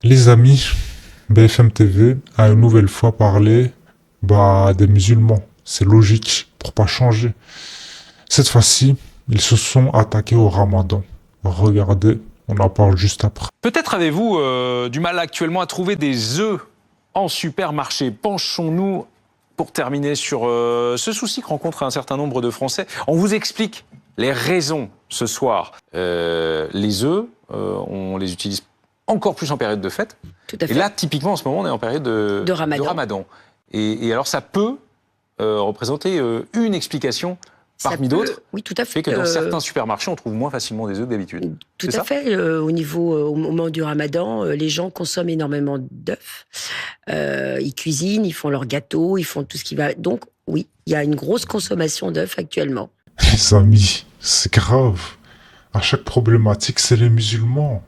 Les amis, BFM TV a une nouvelle fois parlé des musulmans. C'est logique pour pas changer. Cette fois-ci, ils se sont attaqués au Ramadan. Regardez, on en parle juste après. Peut-être avez-vous du mal actuellement à trouver des œufs en supermarché. Penchons-nous pour terminer sur ce souci que rencontre un certain nombre de Français. On vous explique les raisons ce soir. Les œufs, on les utilise encore plus en période de fête. Tout à fait. Et là, typiquement, en ce moment, on est en période de Ramadan. Et alors, ça peut représenter une explication parmi d'autres. Oui, tout à fait. Fait que dans certains supermarchés, on trouve moins facilement des œufs que d'habitude. Tout à fait. Au moment du Ramadan, les gens consomment énormément d'œufs. Ils cuisinent, ils font leurs gâteaux, ils font tout ce qui va. Donc, oui, il y a une grosse consommation d'œufs actuellement. Les amis, c'est grave. À chaque problématique, c'est les musulmans.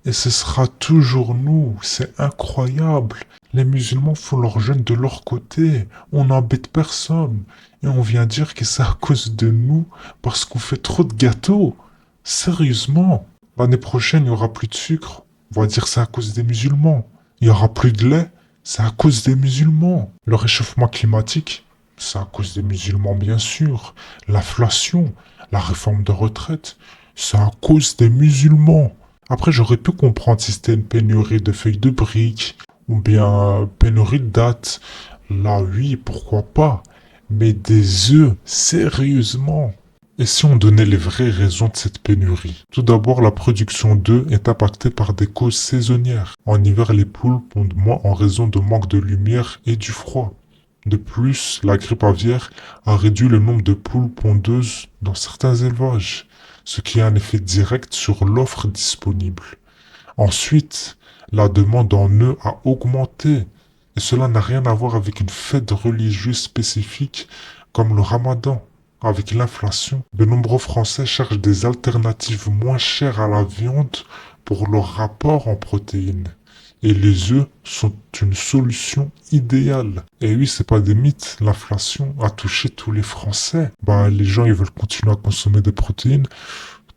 Et ce sera toujours nous. C'est incroyable. Les musulmans font leur jeûne de leur côté. On n'embête personne. Et on vient dire que c'est à cause de nous parce qu'on fait trop de gâteaux. Sérieusement. L'année prochaine, il n'y aura plus de sucre. On va dire c'est à cause des musulmans. Il n'y aura plus de lait. C'est à cause des musulmans. Le réchauffement climatique, c'est à cause des musulmans, bien sûr. L'inflation, la réforme de retraite, c'est à cause des musulmans. Après, j'aurais pu comprendre si c'était une pénurie de feuilles de briques ou bien pénurie de dattes. Là, oui, pourquoi pas. Mais des œufs, sérieusement. Et si on donnait les vraies raisons de cette pénurie? Tout d'abord, la production d'œufs est impactée par des causes saisonnières. En hiver, les poules pondent moins en raison de manque de lumière et du froid. De plus, la grippe aviaire a réduit le nombre de poules pondeuses dans certains élevages, ce qui a un effet direct sur l'offre disponible. Ensuite, la demande en œufs a augmenté, et cela n'a rien à voir avec une fête religieuse spécifique comme le Ramadan. Avec l'inflation, de nombreux Français cherchent des alternatives moins chères à la viande pour leur rapport en protéines. Et les œufs sont une solution idéale. Et oui, c'est pas des mythes. L'inflation a touché tous les Français. Les gens, ils veulent continuer à consommer des protéines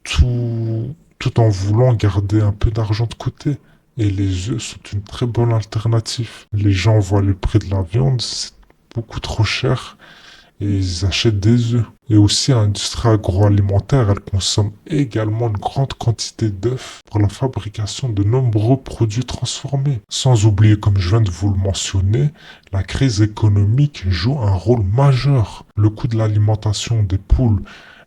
tout en voulant garder un peu d'argent de côté. Et les œufs sont une très bonne alternative. Les gens voient le prix de la viande, c'est beaucoup trop cher. Et ils achètent des œufs. Et aussi, l'industrie agroalimentaire, elle consomme également une grande quantité d'œufs pour la fabrication de nombreux produits transformés. Sans oublier, comme je viens de vous le mentionner, la crise économique joue un rôle majeur. Le coût de l'alimentation des poules,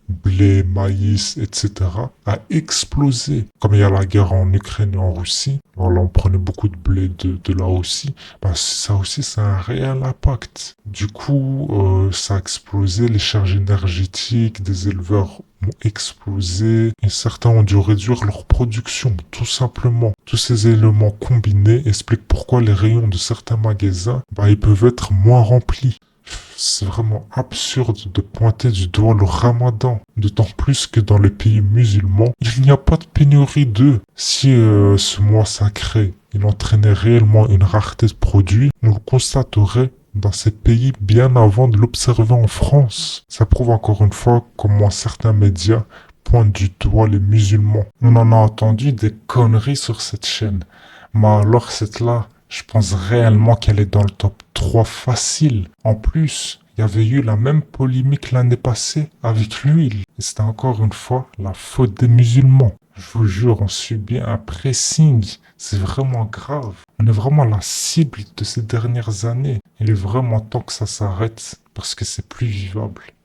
blé, maïs, etc. a explosé. Comme il y a la guerre en Ukraine et en Russie, voilà, on prenait beaucoup de blé de la Russie, ça aussi, ça a un réel impact. Du coup, ça a explosé, les charges énergétiques des éleveurs ont explosé et certains ont dû réduire leur production, tout simplement. Tous ces éléments combinés expliquent pourquoi les rayons de certains magasins, ils peuvent être moins remplis. C'est vraiment absurde de pointer du doigt le Ramadan, d'autant plus que dans les pays musulmans, il n'y a pas de pénurie d'œufs. Si ce mois sacré, il entraînait réellement une rareté de produits, on le constaterait dans ces pays bien avant de l'observer en France. Ça prouve encore une fois comment certains médias pointent du doigt les musulmans. On en a entendu des conneries sur cette chaîne, mais alors cette là, je pense réellement qu'elle est dans le top 3 facile. En plus, il y avait eu la même polémique l'année passée avec l'huile. Et c'était encore une fois la faute des musulmans. Je vous jure, on subit un pressing. C'est vraiment grave. On est vraiment la cible de ces dernières années. Il est vraiment temps que ça s'arrête parce que c'est plus vivable.